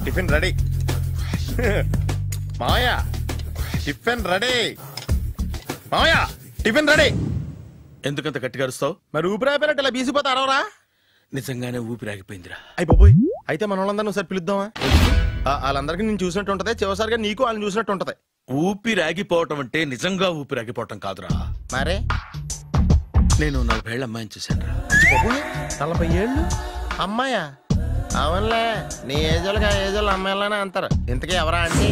Tiffin ready. మావయ్య tiffin ready. మావయ్య tiffin ready. ఎందుకంత గట్టిగా అరుస్తావు? మరి ఊపిరి అయిపోయినట్టు ఇలా బీసిపోతే అరవరా? నిజంగానే ఊపిరాగిపోయిందిరా. అయిపోయి అయితే మన వాళ్ళందరినీ ఒకసారి పిలుద్దామా? వాళ్ళందరికీ నేను చూసినట్టు ఉంటది, చివరిసారిగా నీకు వాళ్ళని చూసినట్టు ఉంటది. ఊపిరాగిపోవటం అంటే నిజంగా ఊపిరాగిపోవటం కాదురా. మరే నేను 40 ఏళ్ళ అమ్మాయిని చూశాను రా. 40 ఏళ్ళు అమ్మాయా? అవునులే, నీ ఏజోళ్ళకి ఆ ఏజోళ్ళు అమ్మాయిలానే అంటారు. ఇంతకీ ఎవరా అంటే?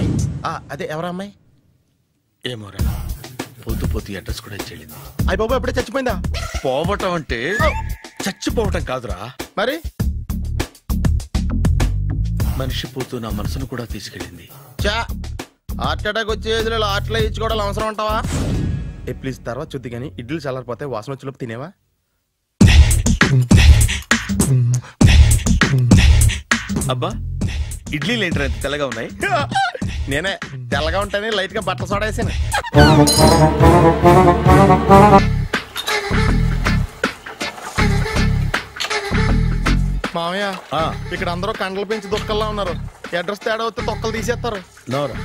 అదే ఎవరా అమ్మాయి? ఏమోరా, పొద్దు పొద్దు అడ్రస్ కూడా చెల్లింది. అయ్యి బాబు ఎప్పుడే చచ్చిపోయిందా? పోవటం అంటే చచ్చిపోవటం కాదురా, మరి మనిషి పోతూ నా మనసును కూడా తీసుకెళ్ళింది. చా హార్ట్ అటాక్ వచ్చే ఏజ్లో హార్ట్లో ఇచ్చుకోవడం అవసరం ఉంటావా? ప్లీజ్ తర్వాత చూద్ది కానీ ఇడ్లీ చల్లారిపోతే వాసన వచ్చేలోపు తినేవా? అబ్బా, ఇడ్లీలు ఏంట్రా ఎంత తెల్లగా ఉన్నాయి? నేనే తెల్లగా ఉంటానే లైట్ గా బట్టలు సోడా వేసాను. మామయ్య ఇక్కడ అందరూ కండలు పెంచి దుక్కల్లా ఉన్నారు. అడ్రస్ తేడా వస్తే తొక్కలు తీసేస్తారు. నోరా,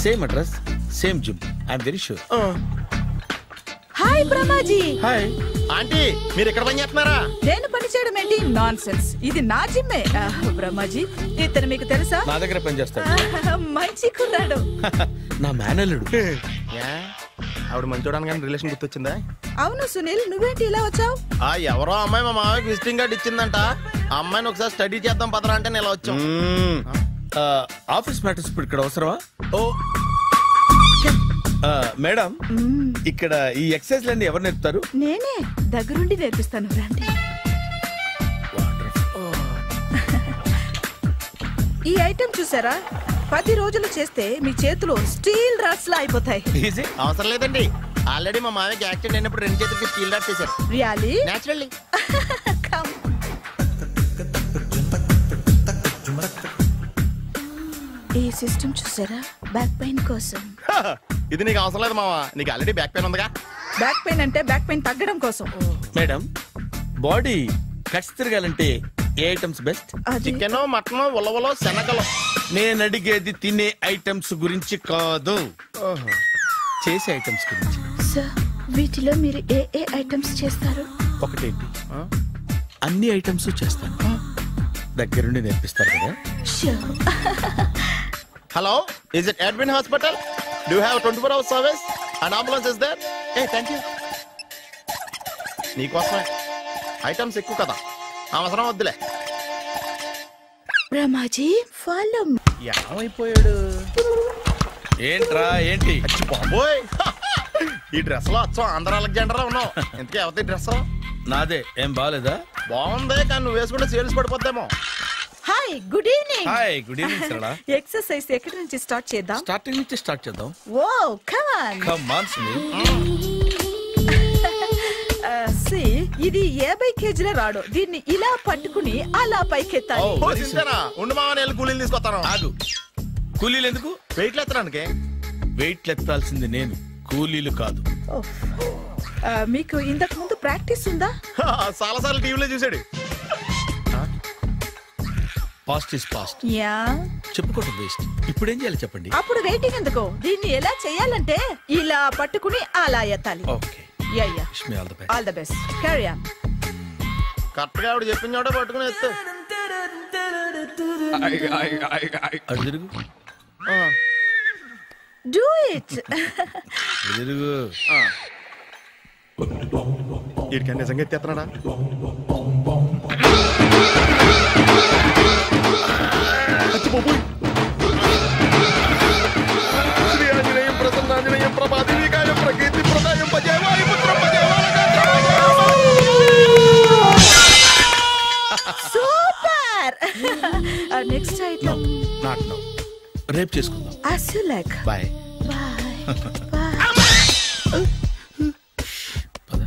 same address same gym, I'm very sure. Hi Brahmaji. Hi aunty, మీరు ఇక్కడ పని చేస్తున్నారా? నేను పని చేయడం ఏంటి? నాన్ సెన్స్, ఇది నా జిమ్మే. బ్రహ్మాజీ ఇతను మీకు తెలుసా? నా దగ్గర పని చేస్తాడు. మంచి కుర్రాడు. నా మేనల్లుడు. ఆవిడ మంచి చూడడానికి రిలేషన్ గుర్తొచ్చిందా? అవును సునీల్, నువ్వేంటి ఇలా వచ్చావు? ఎవరో అమ్మాయి మా మామయ్యకి విజిటింగ్ కార్డు ఇచ్చిందంట. ఆ అమ్మాయిని ఒకసారి స్టడీ చేద్దాం పదరా అంటే నేను ఇలా వచ్చాం. ఆఫీస్ మ్యాటర్స్ ఇప్పుడు ఇక్కడ అవసరమా? ఓ మేడం, ఇక్కడ ఈ ఎక్సర్సైజ్ లన్నీ ఎవరు నేర్పుతారు? నేనే దగ్గరుండి నేర్పిస్తాను, రండి. ఈ ఐటెం చూసారా? 10 రోజులు చేస్తే మీ చేతులు స్టీల్ రాట్స్ లా అయిపోతాయి. అవసరం లేదండి, ఆల్రెడీ మా మామయ్యకి యాక్సిడెంట్ అయినప్పుడు 2 చేతులకి స్టీల్ రాట్స్ చేశారు. రియల్లీ? నేచురల్లీ. ఈ సిస్టమ్ చూసారా? బ్యాక్ పెయిన్ కోసం. ఇది నీకు అవసరం లేదు మావా, నీకు ఆల్రెడీ బ్యాక్ పెయిన్ ఉందిగా. బ్యాక్ పెయిన్ అంటే బ్యాక్ పెయిన్ తగ్గడం కోసం. మేడం, బాడీ కట్స్ తిరగాలంటే ఏ ఐటమ్స్ బెస్ట్? చికెన్, మటన్, ఉలవలో, శనగలు. నేను అడిగేది తినే ఐటమ్స్ గురించి కాదు, చేసే ఐటమ్స్ గురించి. సార్, వీటిలో మీరు ఏ ఏ ఐటమ్స్ చేస్తారు? ఒకటేంటి, అన్ని ఐటమ్స్ చేస్తాను. దగ్గరుండి నేర్పిస్తారు కదా? Hello, is it admin hospital? Do have 24 hours service and ambulance is there? Thank you. నీకోసమే ఐటమ్స్ ఎక్కువ కదా, అవసరం వద్దులే. రమాజీ ఫాలో. ఏమైపోయాడు? ఏంట్రా ఏంటి? బాబోయ్, ఈ డ్రెస్ లో వచ్చాం ఆంధ్ర అలెగ్జాండర్ ఉన్నావు. ఇంతకీ ఎవరి డ్రెస్? నాదే. ఏం బాగాలేదా? బాగుంది, కానీ నువ్వు వేసుకుంటే సేల్స్ పడిపోద్దేమో. Hi, good evening. Hi, good evening Sarala. Exercise ఎక్కడి నుంచి స్టార్ట్ చేద్దాం? స్టార్టింగ్ నుంచి స్టార్ట్ చేద్దాం. Oh come on. Come on Sunil. ఇది 50 kg రాడు. దీన్ని ఇలా పట్టుకుని అలా పైకెత్తాలి. ఉండు మామ, నేను కూలీలు తీసుకొస్తాను. ఆగు, కూలీలు ఎందుకు? వెయిట్లు ఎత్తడానికి. వెయిట్లు ఎత్తాల్సింది నేను, కూలీలు కాదు. మీకు ఇంతకు ముందు ప్రాక్టీస్ ఉందా? చాలా సార్లు టీవీలో చూసాడు. Past is past. యా, చెప్పుకోవడం వేస్ట్. ఇప్పుడు ఏం చేయాలి చెప్పండి? అప్పుడు వెయిటింగ్ ఎందుకు? దీన్ని ఎలా చేయాలంటే ఇలా పట్టుకుని అలా ఎత్తాలి. Okay, yeah yeah. Wish me all the best. All the best. Carry on. Correct గా ఆవిడ చెప్పిన చోట పట్టుకుని ఎత్తు. అటు తిరుగు. Do it. తిరుగు. వీడికి నిజంగా ఎత్తేస్తున్నాడా? శ్రీ ఆంజనేయం ప్రసన్నాంజనేయం ప్రభాదేవికాయం ప్రకీర్తి ప్రదాయం భజేవాయి పుత్రం super. Next item. Not now, రేపు చేసుకుందాం. As you like. Bye. Bye. Bye. పద.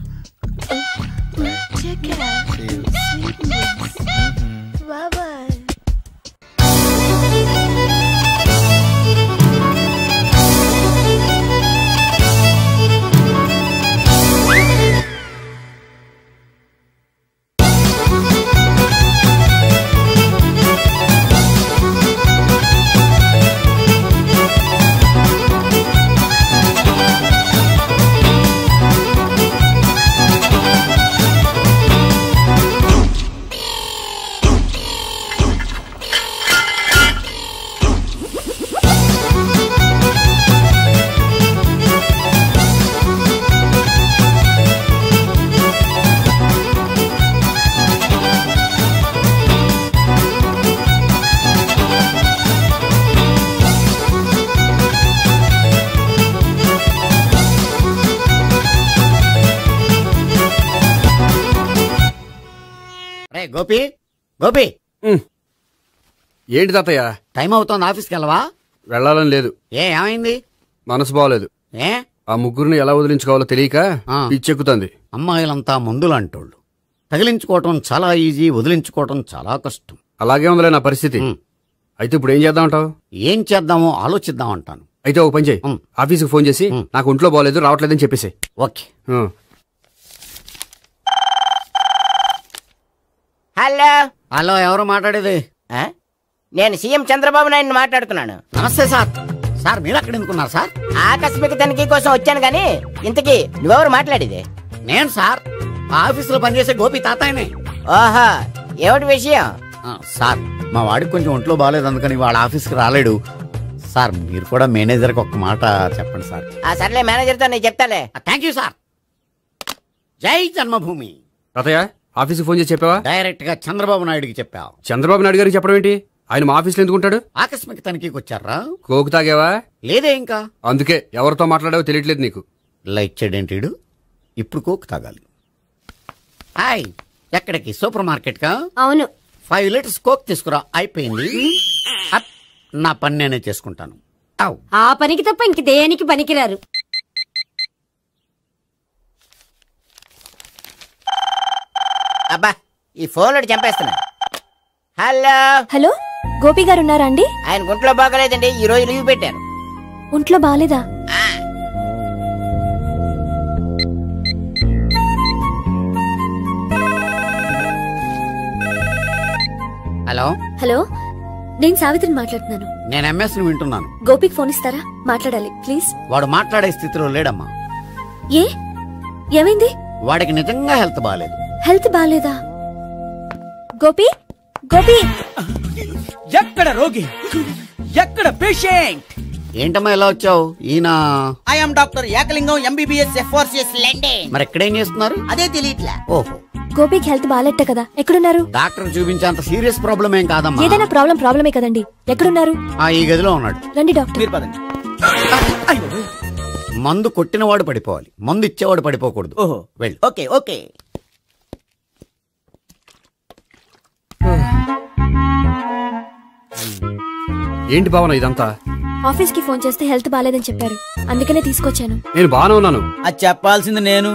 Take care. See you. Sweet dreams. Bye bye. Gopi Gopi ఏంటి తాతయ్య? టైం అవుతోంది, ఆఫీస్కి వెళ్ళవా? వెళ్ళాలని లేదు. ఏమైంది? మనసు బాగోలేదు. ఏ ఆ ముగ్గురిని ఎలా వదిలించుకోవాలో తెలియక పిచ్చెక్కుతుంది. అమ్మాయిలంతా మందులాంటోళ్ళు. తగిలించుకోవటం చాలా ఈజీ, వదిలించుకోవటం చాలా కష్టం. అలాగే ఉందిలే నా పరిస్థితి. అయితే ఇప్పుడు ఏం చేద్దామంటావు? ఏం చేద్దామో ఆలోచిద్దామంటాను. అయితే ఒక పని చేయి, ఆఫీస్కి ఫోన్ చేసి నాకు ఒంట్లో బాగోలేదు రావట్లేదని చెప్పేసి. ఓకే. హలో హలో, ఎవరు మాట్లాడేది? నేను సీఎం చంద్రబాబు నాయుడు మాట్లాడుతున్నాను. నమస్తే సార్. సార్ మీరు అక్కడ ఎందుకున్నారు సార్? ఆకస్మిక తనిఖీ కోసం వచ్చాను గానీ ఇంతకీ నువ్వెవరు మాట్లాడేది? నేను సార్, ఆఫీసులో పనిచేసే గోపి తాతాయనే. ఓహో, ఏమిటి విషయం? సార్ మా వాడికి కొంచెం ఒంట్లో బాగాలేదు, అందుకని వాళ్ళ ఆఫీస్కి రాలేడు. సార్ మీరు కూడా మేనేజర్కి ఒక్క మాట చెప్పండి సార్. సర్లే, మేనేజర్తో నేను చెప్తాలే. Thank you sir. జై జన్మభూమి. తాతయ్య ఆఫీస్కి ఫోన్ చేసి చెప్పావా? డైరెక్ట్ గా చంద్రబాబు నాయుడుకి చెప్పావు. చంద్రబాబు నాయుడు గారికి చెప్పడం ఏంటి? ఆయన మా ఆఫీస్లో ఎందుకుంటాడు? ఆకస్మిక తనిఖీకి వచ్చారా? కోకు తాగావా? లేదే ఇంకా. అందుకే ఎవరితో మాట్లాడావో తెలియట్లేదు నీకు. లైట్ చేయడేంటిడు? ఇప్పుడు కోక్ తాగాలి. హాయ్, ఎక్కడికి? సూపర్ మార్కెట్ కా? అవును. 5 లీటర్స్ కోక్ తీసుకురా. అయిపోయింది. నా పని నేనే చేసుకుంటాను. ఆ పనికి తప్ప ఇంక దేనికి పనికిరారు. అబ్బా, ఈ ఫోన్ లో చంపేస్తున్నా. హలో హలో, గోపి గారు ఉన్నారా అండి? ఆయన గుంట్లో బాగలేదండి, ఈ రోజు లీవ్ పెట్టారు. ఒంట్లో బాగాలేదా? హలో హలో, నేను సావిత్రిని మాట్లాడుతున్నాను. నేను ఎంఎస్ ని వింటున్నాను. గోపికి ఫోన్ ఇస్తారా? మాట్లాడాలి ప్లీజ్. వాడు మాట్లాడే స్థితిలో లేడమ్మా. ఏ ఏమైంది? వాడికి నిజంగా హెల్త్ బాగాలేదు. హెల్త్ బాగాలేదా? గోపి గోపి, ఎక్కడ రోగి, ఎక్కడ పేషెంట్? ఏంటమ్మా ఎలా వచ్చావు? ఈయన I'm doctor Ekalingam, MBBS, FRCS London. మరి ఎక్కడేం చేస్తున్నారు? అదే తెలియట్లా. ఓహో, గోపికి హెల్త్ బాగాలెట్ట కదా, ఎక్కడున్నారు? డాక్టర్ చూపించేంత సీరియస్ ప్రాబ్లం ఏం కాదమ్మా. ఏదైనా ప్రాబ్లమే కదండి. ఎక్కడున్నారు? ఈ గదిలో ఉన్నాడు. రండి డాక్టర్. మీరు పదండి. మందు కొట్టినవాడు పడిపోవాలి, మందు ఇచ్చేవాడు పడిపోకూడదు. ఓహో, వెళ్ళు. Okay okay. ఏంటి భావన ఇదంతా? ఆఫీస్ కి ఫోన్ చేస్తే హెల్త్ బాగాలేదని చెప్పారు, అందుకనే తీసుకొచ్చాను. నేను బాగానే ఉన్నాను. అది చెప్పాల్సింది నేను.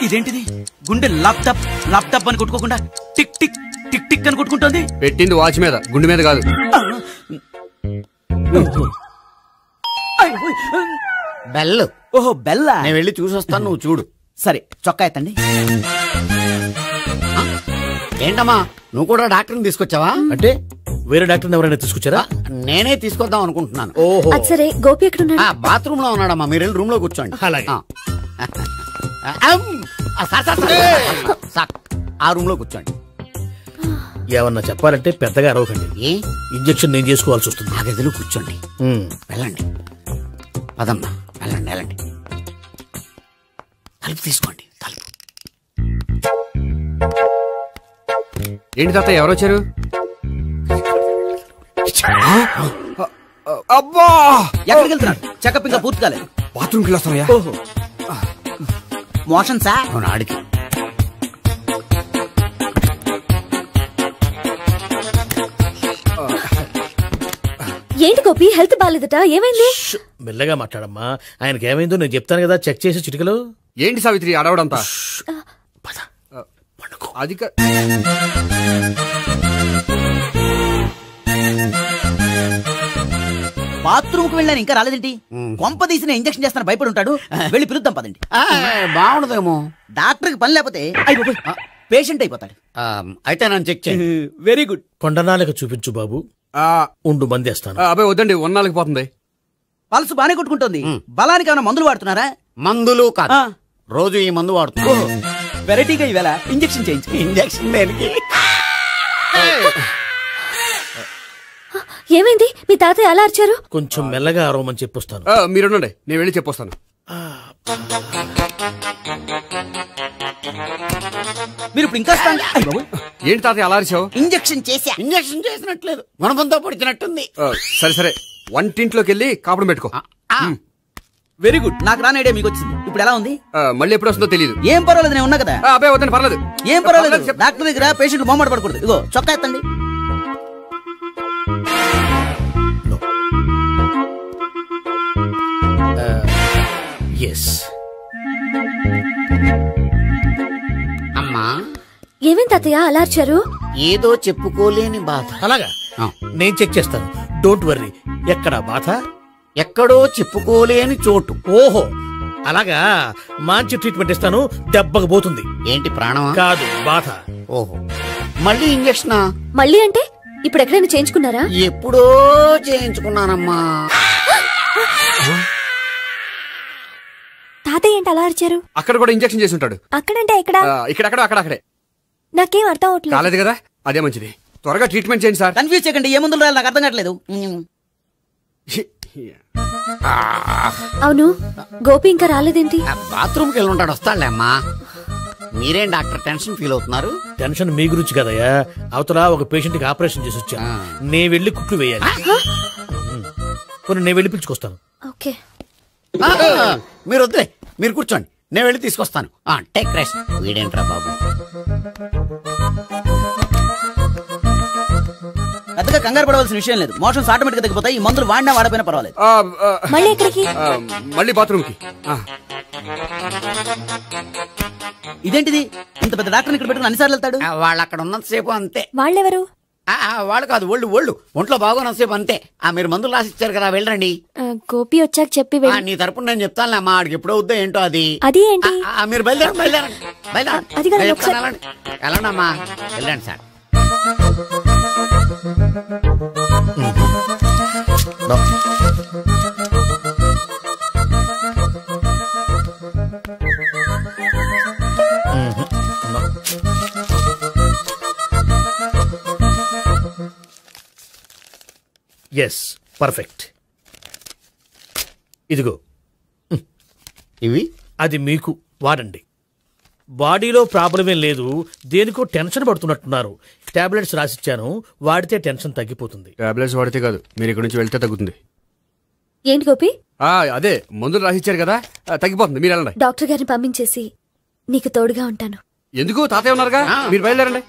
ఇదేంటిది? గుండె ల్యాప్టాప్ ల్యాప్టాప్ అని కొట్టుకోకుండా టిక్ టిక్ టిక్ టిక్ అని కొట్టుకుంటోంది. పెట్టింది వాచ్ మీద, గుండె మీద కాదు. బెల్. ఓహో, బెల్లా. నేను వెళ్ళి చూసొస్తాను, నువ్వు చూడు. సరే, చొక్కా ఎత్తండి. ఏంటమ్మా, నువ్వు కూడా డాక్టర్ని తీసుకొచ్చావా? అంటే వేరే డాక్టర్ ఎవరైనా తీసుకొచ్చారా? నేనే తీసుకొద్దాం అనుకుంటున్నాను. అది సరే, గోపి ఎక్కడున్నాడు? బాత్రూమ్ లో ఉన్నాడమ్మా, మీరు వెళ్ళి రూమ్ లో కూర్చోండి. అలాగే. ఆ రూమ్ లో కూర్చోండి. ఏమన్నా చెప్పాలంటే పెద్దగా అరవకండి. ఏ ఇంజెక్షన్ నేను చేసుకోవాల్సి వస్తుంది. ఆ గదిలో కూర్చోండి. వెళ్ళండి, పదమ్మా, వెళ్ళండి వెళ్ళండి. తలుపు తీసుకోండి, తలుపు. ఏంటి తాత ఎవరు వచ్చారు? అబ్బా, ఎక్కడికి వెళ్తున్నారు? చెకప్ ఇంకా పూర్తి కాలేదు. బాత్రూమ్కి వెళ్ళొస్తానయ్యా. ఓహో, మోషన్ సార్. అవును, ఆడికి. ఏంటి గోపి, హెల్త్ బాగాలేదట, ఏమైంది? మెల్లగా మాట్లాడమ్మా, ఆయనకి ఏమైందో నేను చెప్తాను కదా, చెక్ చేసి చిటికలు. ఏంటి సావిత్రి అడవడంతా? అది బాత్రూమ్ కు వెళ్ళాను, ఇంకా రాలేదేంటి? కొంప తీసిన ఇంజక్షన్ చేస్తాను భయపడి ఉంటాడు. వెళ్ళి పిలుద్దాం పదండి. బాగుండదేమో. డాక్టర్ కి పని లేకపోతే పేషెంట్ అయిపోతాడు. అయితే నన్ను చెక్ చేయి. Very good. కొండనాలకు చూపించు బాబు, ఉండు మందేస్తాను. అబ్బాయి వద్దండి, ఉన్నాళ్ళకి పోతుంది. పల్సు బానే కొట్టుకుంటుంది. బలానికి ఏమైనా మందులు వాడుతున్నారా? మందులు కాదు, రోజు ఈ మందు వాడుతున్నా. వెరైటీగా ఈవేళ ఇంజక్షన్ చేయించు. ఇంజక్షన్ దేనికి? ఏమైంది? మీ తాతయ్య అలా అరిచారు? కొంచెం మెల్లగా అరవమని చెప్పొస్తాను. మీరుండండి, నేను వెళ్ళి చెప్పొస్తాను. మీరు ఇప్పుడు ఇంకా ఏంటి తాతయ్య అలా అరిచావు? ఇంజక్షన్ చేశా. ఇంజక్షన్ చేసినట్లేదు, గుణపంతో పొడిచినట్టుంది. సరే సరే, వంటింట్లోకి వెళ్ళి కాపుడు పెట్టుకో. Very good. నాకు రాని ఐడియా మీకు వచ్చింది. ఇప్పుడు ఎలా ఉంది? మళ్ళీ ఎప్పుడు వస్తుందో తెలియదు. ఏం పర్వాలేదు, నేను ఉన్నా కదా. అబ్బాయి వద్దని పర్లేదు. ఏం పర్వాలేదు. డాక్టర్ దగ్గర పేషెంట్లు మొహమాట పడకూడదు. ఇగో చొక్కా ఎత్తండి. అమ్మా ఏమేం తాతయ్య అలా అరిచారు? ఏదో చెప్పుకోలేని బాధ. అలాగా నేను చెక్ చేస్తాను, డోంట్ వర్రీ. ఎక్కడ బాధ? ఎక్కడో చెప్పుకోలేని చోటు. ఓహో అలాగా, మంచి ట్రీట్మెంట్ ఇస్తాను, దెబ్బకు పోతుంది. ఏంటి ప్రాణమా? కాదు, బాధ. ఓహో మళ్ళీ ఇంజక్షనా? మళ్ళీ అంటే ఇప్పుడు ఎక్కడైనా చేయించుకున్నారా? ఎప్పుడో చేయించుకున్నానమ్మా. తాతయ్య ఏంటి అలా అరిచారు? అక్కడ కూడా ఇంజెక్షన్ చేసి ఉంటాడు. అక్కడంటే ఎక్కడ? ఇక్కడ అక్కడే. నాకేం అర్థం అవట్లేదు. కాలేదు కదా, అదే మంచిది. త్వరగా ట్రీట్మెంట్ చేయండి సార్. కన్ఫ్యూజ్ చేయకండి. ఏ మందులు రాయాలి నాకు అర్థం కావట్లేదు. అవును, గోపి ఇంకా రాలేదేంటి? బాత్రూమ్కి వెళ్ళి ఉంటాడు, వస్తాడులే అమ్మా. మీరేం డాక్టర్ టెన్షన్ ఫీల్ అవుతున్నారు? టెన్షన్ మీ గురించి కదయ్యా, అవతల ఒక పేషెంట్ కి ఆపరేషన్ చేసి వచ్చా. నేను వెళ్ళి కుట్లు వేయాలి. కొన్ని నేను వెళ్ళి పిలుచుకొస్తాను. ఓకే మీరు వద్దులే, మీరు కూర్చోండి, నేను వెళ్ళి తీసుకొస్తాను. Take rest. వీడేంట్రా బాబు, పెద్దగా కంగారు పడవలసిన విషయం లేదు. మోషన్స్ ఆటోమేటిక్ గా తగ్గిపోతాయి. ఈ మందులు వాడినా వాడపోయినా పర్వాలేదు. మళ్ళీ ఎక్కడికి? మళ్ళీ బాత్రూమ్ కి. ఇదేంటిది, ఇంత పెద్ద డాక్టర్ ఇక్కడ పెట్టుకుని అన్నిసార్లు వెళ్తాడు? వాళ్ళు అక్కడ ఉన్నంతసేపు అంతే. వాళ్ళెవరు? వాళ్ళు కాదు, ఒళ్ళు ఒంట్లో బాగోనంతసేపు అంతే. మీరు మందులు రాసిచ్చారు కదా, వెళ్ళండి. గోపి వచ్చాక చెప్పి నీ తరపున నేను చెప్తానులే అమ్మా, ఆడికి ఎప్పుడు అవుద్దో ఏంటో అది. అది ఏంటి? మీరు బయలుదేరండి. వెళ్ళండి అమ్మా, వెళ్ళండి సార్. Yes, perfect. ఇదిగో ఇవి అది మీకు వాడండి. బాడీలో ప్రాబ్లం ఏం లేదు, దేనికో టెన్షన్ పడుతున్నట్టున్నారు. టాబ్లెట్స్ రాసిచ్చాను, వాడితే టెన్షన్ తగ్గిపోతుంది. టాబ్లెట్స్ వాడితే కాదు, మీరు ఇక్కడ నుంచి వెళ్తే తగ్గుతుంది. ఏంటి గోపి? అదే మందులు రాసిచ్చారు కదా, తగ్గిపోతుంది. మీరు వెళ్ళండి. డాక్టర్ గారిని పంపించేసి నీకు తోడుగా ఉంటాను. ఎందుకు, తాతయ్య ఉన్నారుగా, మీరు బయలుదేరండి.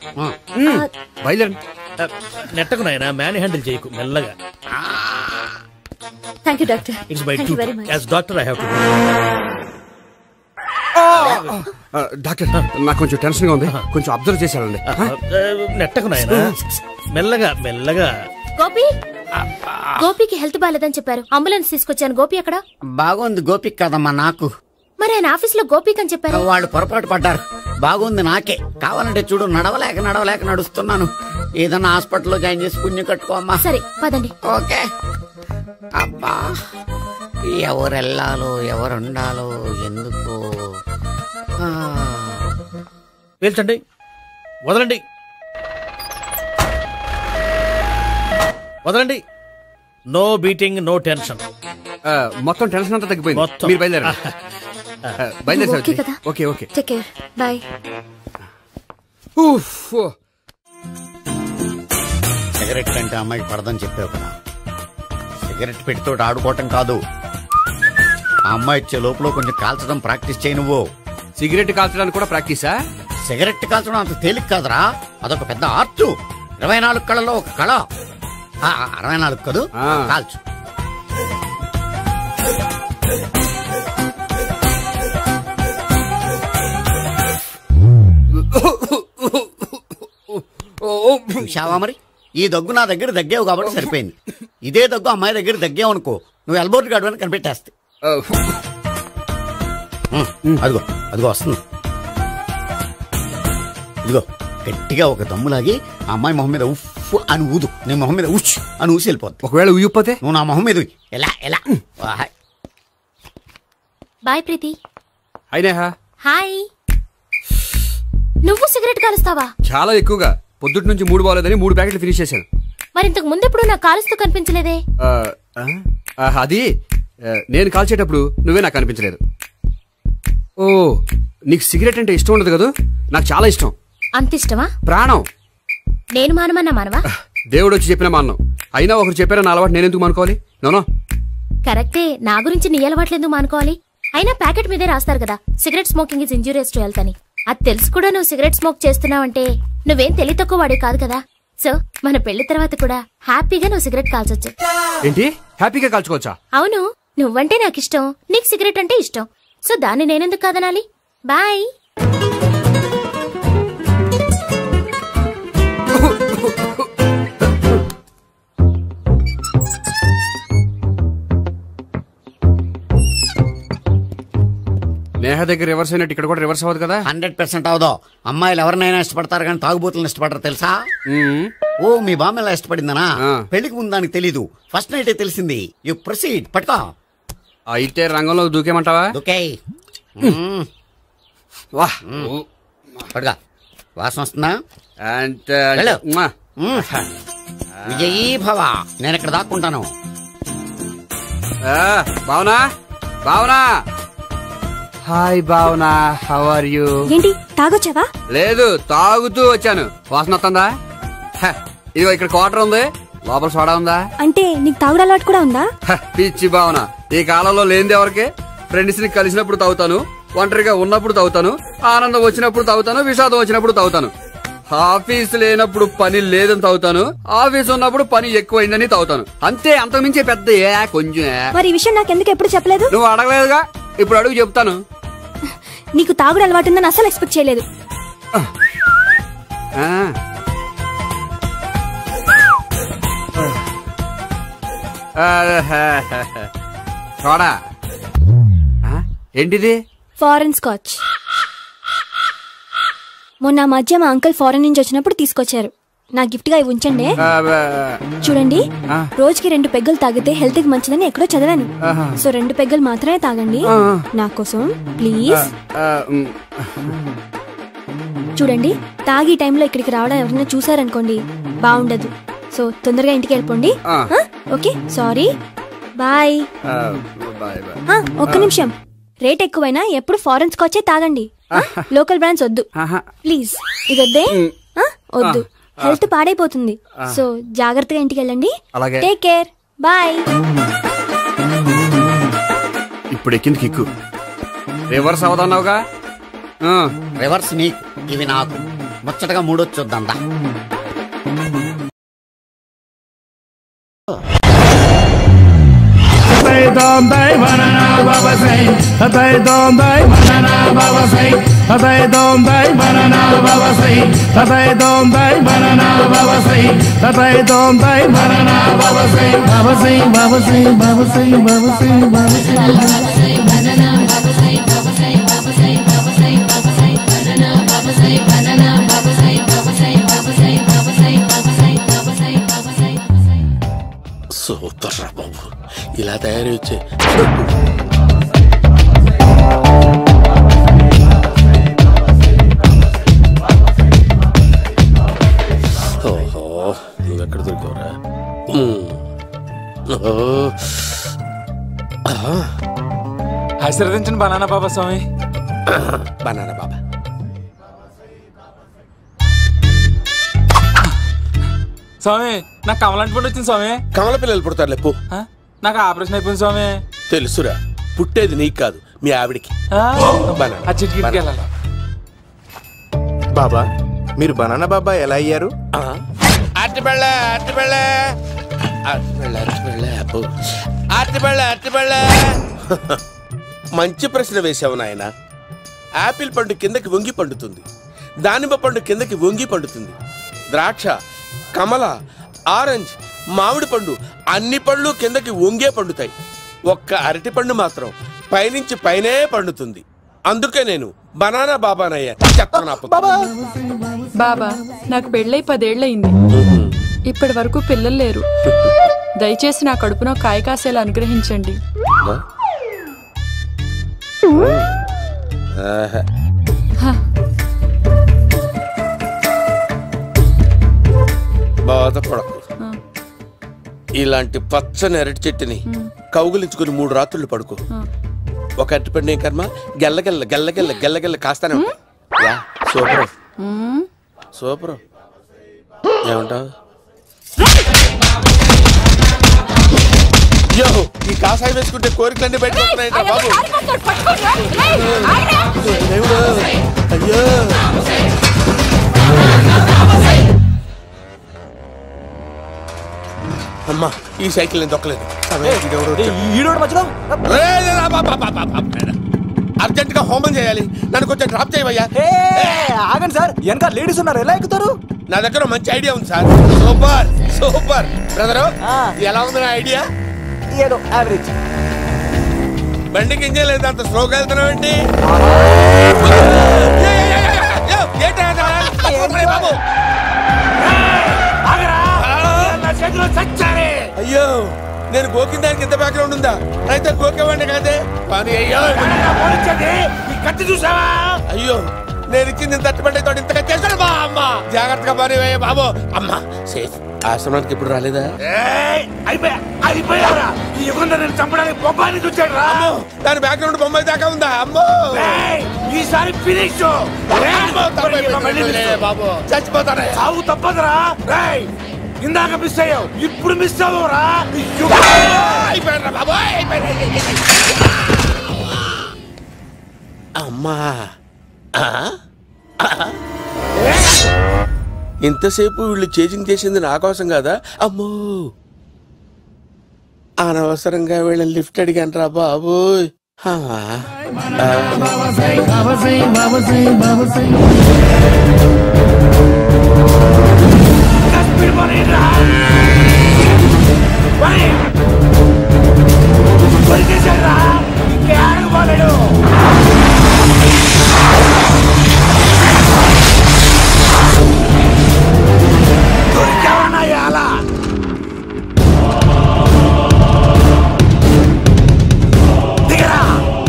బయలుదేరండి. నెట్టకు నాయనా, మ్యాన్ హ్యాండిల్ చేయకు, మెల్లగా. Thank you doctor. It's my duty as doctor, I have to. Doctor, నాకు కొంచెం టెన్షన్ గా ఉంది, కొంచెం అబ్జర్వ్ చేశానండి. నెట్టకు నాయనా, మెల్లగా. గోపికి హెల్త్ బాలేదని చెప్పారు, అంబులెన్స్ తీసుకొచ్చాను. గోపి అక్కడ? బాగుంది గోపిక్ కదమ్మా నాకు. మరి ఆయన ఆఫీస్ లో గోపిక్ అని చెప్పారు. వాళ్ళు పొరపాటు పడ్డారు. బాగుంది నాకే. కావాలంటే చూడు, నడవలేక నడుస్తున్నాను. ఏదన్నా హాస్పిటల్లో జాయిన్ చేసి పుణ్యం కట్టుకోమ్మా. సరే పదండి. ఓకే. అబ్బా, ఎవరెళ్ళాలో ఎవరుండాలో ఎందుకో. పేల్చండి, వదలండి. No beating, no tension. మొత్తం టెన్షన్ అంతా తగ్గిపోయింది. మీరు బయలుదేరండి. Okay. Take care, bye. Cigarette కంటే అమ్మాయికి పడదని చెప్పావు కదా. సిగరెట్ పెట్టితో ఆడుకోవటం కాదు, ఆ అమ్మాయి ఇచ్చే లోపల కొంచెం కాల్చడం ప్రాక్టీస్ చేయి నువ్వు. సిగరెట్ కాల్చడానికి కూడా ప్రాక్టీసా? సిగరెట్ కాల్చడం అంత తేలిక కాదురా, అదొక పెద్ద ఆర్ట్. 24 కళలో ఒక కళ. 64 కదూ, కాల్చు. చూశావా మరి, ఈ దగ్గు నా దగ్గర దగ్గేవు కాబట్టి సరిపోయింది. ఇదే దగ్గు అమ్మాయి దగ్గర దగ్గేవు అనుకో, నువ్వు ఎల్బోర్డ్ గార్డు అని కనిపెట్టేస్తే. అదిగో వస్తుంది. ఇదిగో గట్టిగా ఒక దమ్ములాగి ఆ అమ్మాయి మొహం మీద ఉఫ్ అని ఊదు, నీ మొహం మీద ఉచ్ అని ఊసి వెళ్ళిపోద్ది. ఒకవేళ ఊయకపోతే నువ్వు నా మొహం మీద ఎలా. బాయ్ ప్రీతి. హాయ్. నువ్వు సిగరెట్ కాలుస్తావా? చాలా ఎక్కువగా. పొద్దుటి నుంచి 3 బాలేదని 3 ప్యాకెట్లు ఫినిష్ చేశాను. మరి ఇంతకు ముందెప్పుడు నాకు కాలుస్తూ కనిపించలేదే? అది నేను కాల్చేటప్పుడు నువ్వే నాకు కనిపించలేదు. ఓ, నీకు సిగరెట్ అంటే ఇష్టం ఉండదు కదా? నాకు చాలా ఇష్టం. అంత ఇష్టమా? ప్రాణం. నేను మానవా? దేవుడు వచ్చి చెప్పిన మానం. అయినా ఒకరు చెప్పారా నా అలవాటు నేను ఎందుకు మానుకోవాలి? నోనో. కరెక్టే, నా గురించి నీ అలవాట్లేదు మానుకోవాలి. అయినా ప్యాకెట్ మీదే రాస్తారు కదా, cigarette smoking is injurious to health అని. అది తెలుసు కూడా నువ్వు సిగరెట్ స్మోక్ చేస్తున్నావంటే నువ్వేం తెలివి తక్కువ వాడే కాదు కదా. సో మన పెళ్లి తర్వాత కూడా హ్యాపీగా నువ్వు సిగరెట్ కాల్చొచ్చు. ఏంటి, హ్యాపీగా కాల్చుకోవచ్చా? అవును, నువ్వంటే నాకు ఇష్టం, నీకు సిగరెట్ అంటే ఇష్టం. సో దాన్ని నేనెందుకు కాదనాలి? బాయ్. నేహ దగ్గర రివర్స్ అయినట్టు ఇక్కడ కూడా రివర్స్ అవ్వదు కదా? 100% అవదో. అమ్మాయిలు ఎవరినైనా ఇష్టపడతారు కానీ తాగుబోతులను ఇష్టపడరు తెలుసా? ఓ మీ బామ్మ ఎలా ఇష్టపడిందనా? పెళ్లికి ముందు దానికి తెలీదు, ఫస్ట్ నైట్ తెలిసింది. You proceed. పట్టుకో. అయితే రంగంలో దూకేమంటావా? దూకే. పట్టుగా. వాసన వస్తుందా? విజయీ భవ. నేను ఇక్కడ దాక్కుంటాను. Bhavana, Bhavana. Hi Bhavana, how are you? ఏంటి తాగొచ్చావా? లేదు, తాగుతూ వచ్చాను. వాసన వస్తుందా? ఇదిగో ఇక్కడ క్వార్టర్ ఉంది, లోపల సోడా ఉందా? అంటే నీకు తాగుడు అలవాటు కూడా ఉందా? పిచ్చి భావన, ఈ కాలంలో లేనిది ఎవరికి? ఫ్రెండ్స్ ని కలిసినప్పుడు తాగుతాను, ఒంటరిగా ఉన్నప్పుడు తాగుతాను, ఆనందం వచ్చినప్పుడు తాగుతాను, విషాదం వచ్చినప్పుడు తాగుతాను. ఆఫీస్ లేనప్పుడు పని లేదని తాగుతాను, ఆఫీస్ ఉన్నప్పుడు పని ఎక్కువైందని తాగుతాను. అంతే, అంతకుమించే పెద్ద కొంచెం. మరి ఈ విషయం నాకెందుకు ఎప్పుడు చెప్పలేదు? నువ్వు అడగలేదుగా, ఇప్పుడు అడుగు చెప్తాను. నీకు తాగుడు అలవాటు ఉందని అసలు ఎక్స్పెక్ట్ చేయలేదు. చూడా, ఏంటిది? Foreign scotch. మొన్న మధ్య మా అంకుల్ ఫారెన్ నుంచి వచ్చినప్పుడు తీసుకొచ్చారు. నా గిఫ్ట్ గా ఇవి ఉంచండి. చూడండి, రోజుకి 2 పెగ్గలు తాగితే హెల్త్ కి మంచిదని ఎక్కడో చదివాను. సో 2 పెగ్గలు మాత్రమే తాగండి నా కోసం ప్లీజ్. చూడండి, తాగి టైంలో ఇక్కడికి రావడం ఎవరైనా చూసారనుకోండి బాగుండదు. సో తొందరగా ఇంటికి వెళ్ళిపోండి. Okay, sorry, bye. ఒక్క నిమిషం, రేట్ ఎక్కువైనా ఎప్పుడు ఫారెన్ స్కాచే తాగండి, లోకల్ బ్రాండ్స్ వద్దు ప్లీజ్. ఇది వద్దే, వద్దు, హెల్త్ పాడైపోతుంది. సో జాగ్రత్తగా ఇంటికి వెళ్ళండి. Take care, bye. ఇప్పుడు ఎక్కింది కిక్కు. రివర్స్ అవదన్నావుగా? రివర్స్ నీకు, ఇవి నాకు. ముచ్చటగా మూడొచ్చొద్దా? సూపర్ రా బాబు, ఇలా తయారీ వచ్చే. ఓహో, నువ్వెక్కడ దొరికావురా? ఆశీర్వదించండి బనానా బాబా స్వామి. బనానా బాబా, స్వామి నాకు కమలాంటి పండు వచ్చింది స్వామి. కమల పిల్లలు పుడతారు లేపు. నాకు ఆపరేషన్ అయిపోయింది స్వామి. తెలుసురా, పుట్టేది నీకు కాదు మీ ఆవిడికి. బాబా, మీరు బనానా బాబా ఎలా అయ్యారు? మంచి ప్రశ్న వేసావు నాయన. యాపిల్ పండు కిందకి వంగి పండుతుంది, దానిమ్మ పండు కిందకి వంగి పండుతుంది, ద్రాక్ష, కమల, ఆరెంజ్, మామిడి పండు అన్ని పండ్లు కిందకి వంగే పండుతాయి. ఒక్క అరటి పండు మాత్రం పైనుంచి పైనే పండుతుంది. అందుకే నేను బనానా బాబానయ్యా. బాబా, నాకు పెళ్ళై 10 ఏళ్ళయింది. ఇప్పటి వరకు పిల్లలు లేరు. దయచేసి నా కడుపున కాయ కాసేలా అనుగ్రహించండి. బాధపడకు. ఇలాంటి పచ్చని అరటి చెట్టుని కౌగులించుకుని 3 రాత్రులు పడుకో. ఒక అరటి పండు ఏం కర్మ, గెల్లగెల్ల గెల్లగెల్ల గెల్లగెల్ల కాస్తానే ఉంటాయి. Super super. ఏమంటావు? యో ఈ కాసాయి వేసుకుంటే కోరికలన్నీ బయటకు వస్తున్నాయంట బాబు. దేవుడు అయ్యో అమ్మా ఈ సైకిల్ నేను దొక్కలేదు. అర్జెంట్ గా హోమం చేయాలి, నన్ను కొంచెం డ్రాప్ చేయవయ్యా. ఆగండి సార్, వెనక లేడీస్ ఉన్నారు, ఎలా ఎక్కుతారు? నా దగ్గర మంచి ఐడియా ఉంది సార్. సూపర్ సూపర్ బ్రదరు, ఎలా ఉంది నా ఐడియా? ఏదో యావరేజ్. బండికి ఇంజన్ లేదు, అంత స్లోగా వెళ్తున్నావు ఏంటి? అయ్యో నేను గోకిన దానికి ఇంత బ్యాక్గ్రౌండ్ ఉందా? అయితే గోకేవాడిని కాదే. అయ్యో కత్తి చూసావా? అయ్యో నేను ఇచ్చింది తట్టుబడి తోటి ఇంతగా చేశాడు బా అమ్మ. జాగ్రత్తగా పని వేయ బాబు. అమ్మ సేఫ్. ఆశ్రమానికి ఇప్పుడు రాలేదా? అయిపోయారా? ఈ యుగంలో నేను చంపడానికి బొమ్మాని చూచాడు రా. దాని బ్యాక్గ్రౌండ్ బొమ్మాయి దాకా ఉందా? అమ్మో ఈసారి ఫినిష్ బాబు. చచ్చిపోతానే, సాగు తప్పదురా. ఇందాక మిస్ అయ్యావు, ఇప్పుడు మిస్ అవ్వరా? అయిపోయారా బాబు? అమ్మా ఇంతసేపు వీళ్ళు చేజింగ్ చేసింది నా కోసం కదా. అమ్మో అనవసరంగా వీళ్ళని లిఫ్ట్ అడిగాను రా బాబు.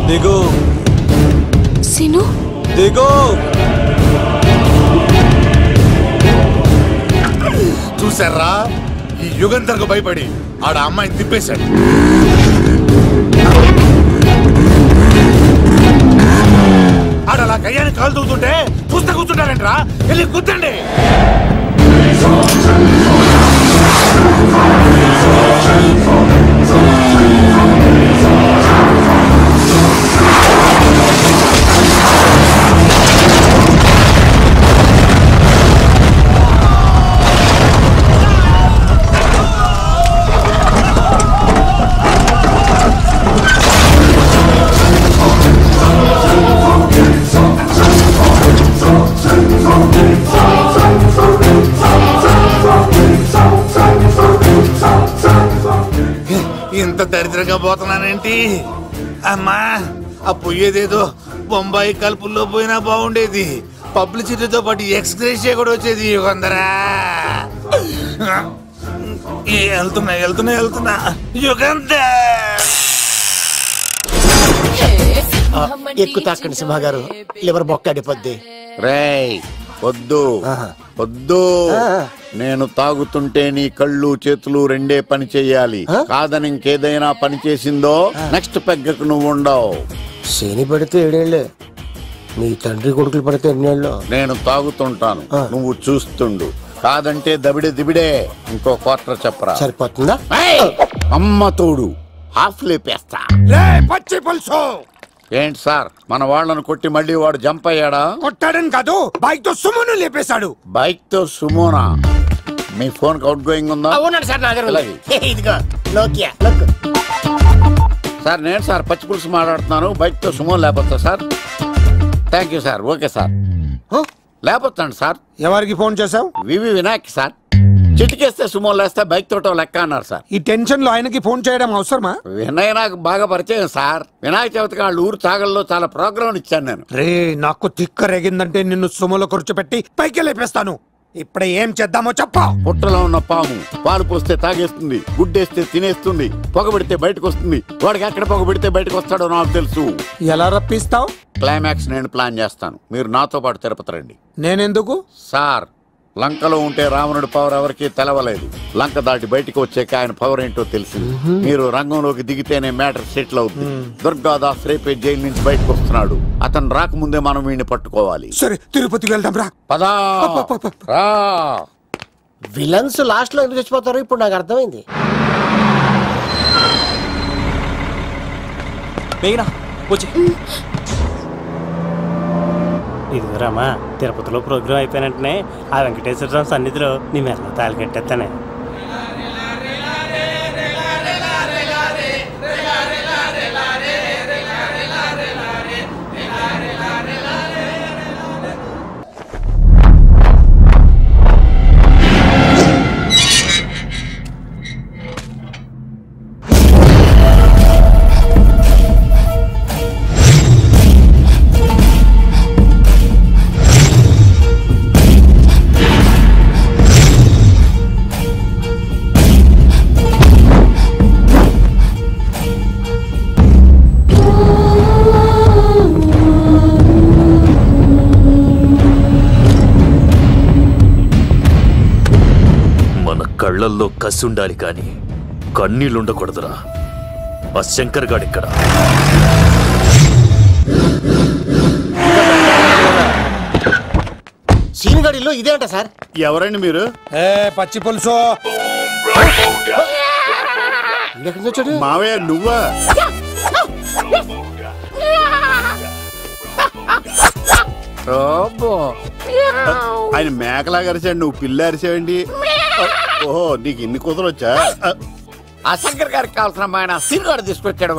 దిగు సిను, దిగు. చూసారా, ఈ యుగంధర్కు భయపడి ఆడ అమ్మాయిని తిప్పేశాడు. ఆడలా కయ్యాన్ని కాలు తూగుతుంటే చూస్తే కూర్చుంటారంట్రా. వెళ్ళి కూర్చోండి. ఇంత దరిద్రంగా పోతున్నానేంటి అమ్మా? ఆ పోయేదేదో బొంబాయి కలుపుల్లో పోయినా బాగుండేది. పబ్లిసిటీతో పాటు ఎక్స్‌గ్రేషియా కూడా వచ్చేది. యుగంధరా వెళ్తున్నా యుగంధర్. ఎక్కు తాకండి సింహ గారు, లివర్ బొక్క అడిపోద్ది. రేయ్ వద్దు వద్దు, నేను తాగుతుంటే నీ కళ్ళు చేతులు రెండే పని చెయ్యాలి. కాదని ఇంకేదైనా పని చేసిందో నెక్స్ట్ పెగ్గకు నువ్వు ఉండవు. శని పడితే 7 ఏళ్ళే, మీ తండ్రి కొడుకులు పడితే 8 ఏళ్ళు. నేను తాగుతుంటాను, నువ్వు చూస్తుండు. కాదంటే దబిడే దిబిడే. ఇంకో క్వార్టర్ చెప్పరా? సరిపోతుందా? అమ్మ తోడు హాఫ్ లేపేస్తా. పచ్చి పులుసు. ఏంటి సార్, మన వాళ్ళను కొట్టి మళ్ళీ వాడు జంప్ అయ్యాడా? కొట్టాడని కాదు, బైక్ తో సుమోను లేపేశాడు. బైక్ తో సుమోనా? మీ ఫోన్ అవుట్ గోయింగ్ ఉందా? అవునండి సార్, నా దగ్గర ఇదిగో నోకియా. సార్ నేను సార్ పచ్చి పులుసు మాట్లాడుతున్నాను. బైక్ తో సుమో లేకపోతా sir? Thank you sir. Okay sir, లేకపోతాండి సార్. ఎవరికి ఫోన్ చేసావు? VV Vinayak sir. చిటికేస్తే సుమో లేస్తే బైక్ తోటో లెక్క అన్నారు సార్. ఈ టెన్షన్ లో ఆయనకి ఫోన్ చేయడం అవసరమా? వినయ్ నాకు బాగా పరిచయం సార్. వినాయక చవితికి వాళ్ళ ఊరు తాగల్లో చాలా ప్రోగ్రాం ఇచ్చాను నేను. రే నాకు తిక్క రేగిందంటే నిన్ను సుమోలో కూర్చోబెట్టి పైకి లేపేస్తాను. ఇప్పుడే ఏం చేద్దామో చెప్పా. పుట్టలో ఉన్న పాము పాలు పోస్తే తాగేస్తుంది, గుడ్డేస్తే తినేస్తుంది, పొగబెడితే బయటకు వస్తుంది. వాడికి ఎక్కడ పొగబెడితే బయటకు వస్తాడో నాకు తెలుసు. ఎలా రప్పిస్తావు? క్లైమాక్స్ నేను ప్లాన్ చేస్తాను, మీరు నాతో పాటు తిరుపతి రండి. నేనెందుకు? సార్ లంకలో ఉంటే రావణుడి పవర్ ఎవరికి తెలవలేదు. లంక దాటి బయటకు వచ్చాక ఆయన పవర్ ఏంటో తెలిసింది. మీరు రంగంలోకి దిగితేనే మ్యాటర్ సెటిల్ అవుతుంది. దుర్గాదాస్ రేపే జైలు నుంచి బయటకు వస్తున్నాడు. అతను రాకముందే మనం వీడిని పట్టుకోవాలి. సరే తిరుపతికి వెళ్దాం రా. పదా రా. విలన్స్ లాస్ట్ లో ఎందుకు చచ్చిపోతారు ఇప్పుడు నాకు అర్థమైంది. మేఘనా వచ్చి. ఇదిగో రామా, తిరుపతిలో ప్రోగ్రాం అయిపోయినట్టునే ఆ వెంకటేశ్వర స్వామి సన్నిధిలో నీ మెల్ల తాళి కట్టేస్తానే. కళ్ళల్లో కసి ఉండాలి కానీ కన్నీళ్ళుండకూడదురా. ఆ శంకర్ గాడిక్కడ. సీనిగడిలో ఇదే అంట సార్. ఎవరండి మీరు? పచ్చి పులుసు. మావయ్య నువ్వా? ఆయన మేకలాగా అరిచాడు, నువ్వు పిల్ల అరిచావండి. ఓహో, నీకు ఇన్ని కూతురు వచ్చా? ఆ శంకర్ గారికి కావాల్సిన అమ్మాయి సీనుగాడు తీసుకొచ్చాడు.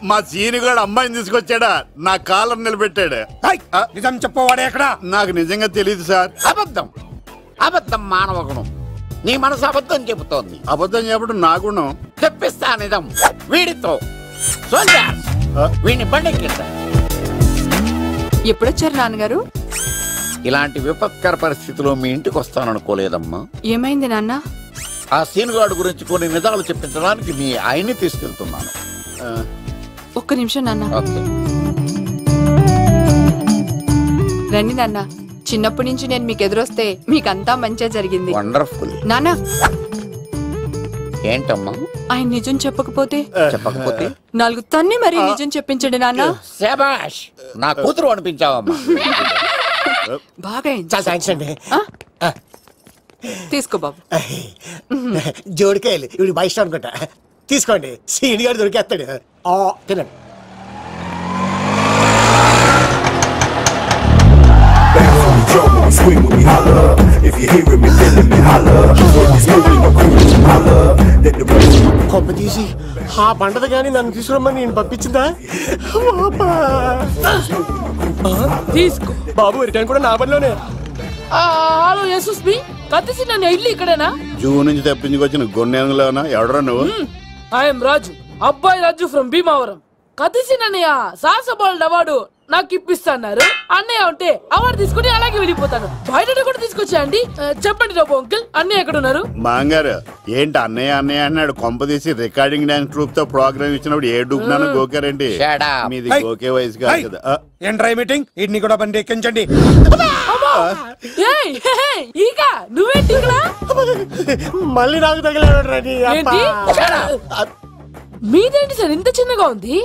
మా సీనుగాడు అమ్మాయిని తీసుకొచ్చాడా? నా కాలర్ నిలబెట్టాడు. నిజం చెప్పవాడే ఎక్కడ? నాకు నిజంగా తెలియదు సార్. అబద్ధం, అబద్ధం మానవ గుణం. నీ మనసు అబద్ధం చెబుతోంది. అబద్ధం చెప్పడం నా గుణం. తెప్పిస్తా నిజం వీడితో. వీడిని బండెక్కిస్తా. ఎప్పుడొచ్చారు నాన్నగారు? ఇలాంటి విపత్కర పరిస్థితిలో మీ ఇంటికి వస్తాననుకోలేదమ్మా. ఏమైంది నాన్న? ఆ సీనుగాడు గురించి కొన్ని నిజాలు చెప్పించడానికి మీ ఆయన్ని తీసుకెళ్తున్నాను. ఒక్క నిమిషం నాన్న. రండి నాన్న. చిన్నప్పటి నుంచి నేను మీకు ఎదురొస్తే మీకంతా మంచిగా జరిగింది. వండర్ఫుల్. నాన్న, ఏంటమ్మా? ఆయన నిజం చెప్పకపోతే చెప్పకపోతే 4 తన్ని మరీ నిజం చెప్పించండి నాన్న. శభాష్, నా కూతురు అనిపించావమ్మా. బాగా అండి. తీసుకో బాబు. జోడికాయలు ఇవి బయట అనుకుంటా. తీసుకోండి, సీని గారు దొరికేస్తాడు. తినండి. కొమ్మ తీసి ఆ పంటది కానీ నన్ను తీసుకురమ్మని నేను పంపించిందా? తీసుకో బాబు, రిటర్న్ కూడా నా పనిలోనే. హలో యశస్ బి, కత్తిసి నన్ను ఇల్లు ఇక్కడేనా? జూ నుంచి తప్పించుకొచ్చిన గొన్నెంగులోనా? ఎవడరా నువ్వు? ఐఎమ్ రాజు, అబ్బాయి రాజు ఫ్రమ్ భీమావరం. కత్తిసి నన్నయ్య సాహసబాల్ అవార్డు నాకు ఇప్పిస్తున్నారు. అన్నయ్య ఉంటే అవార్డు తీసుకుని అలాగే వెళ్ళిపోతాను. బయట కూడా తీసుకొచ్చా అండి. చెప్పండి రాబు అంకుల్, అన్నయ్య ఎక్కడ ఉన్నారు? మాంగారు ఏంటి అన్నయ్య అన్నయ్య అన్నాడు? కొంప తీసి రికార్డింగ్ డాన్స్ ట్రూప్ తో ప్రోగ్రామ్ ఇచ్చినప్పుడు ఏ డూబ్నాను గోకారండి? మీది గోకే వయసు కాదు కదా. ఏంట్రై మీటింగ్? ఇడ్ని కూడా బండి ఎక్కించండి. ఈక నువ్వేంటి ఇక్కడ? మళ్ళీ నాకు తగిలాడు. మీదేంటి సార్ ఇంత చిన్నగా ఉంది?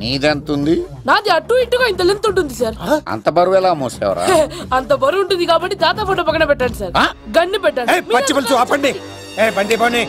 నీదెంతుంది? నాది అటు ఇటుగా ఇంత లెంత్ ఉంటుంది సార్. అంత బరువు ఎలా మోసేవరా? అంత బరువు ఉంటుంది కాబట్టి తాత ఫోటో పక్కన పెట్టండి సార్. గన్ను పెట్టండి. పచ్చి పులుసు ఆపండి. బండి పోనీ.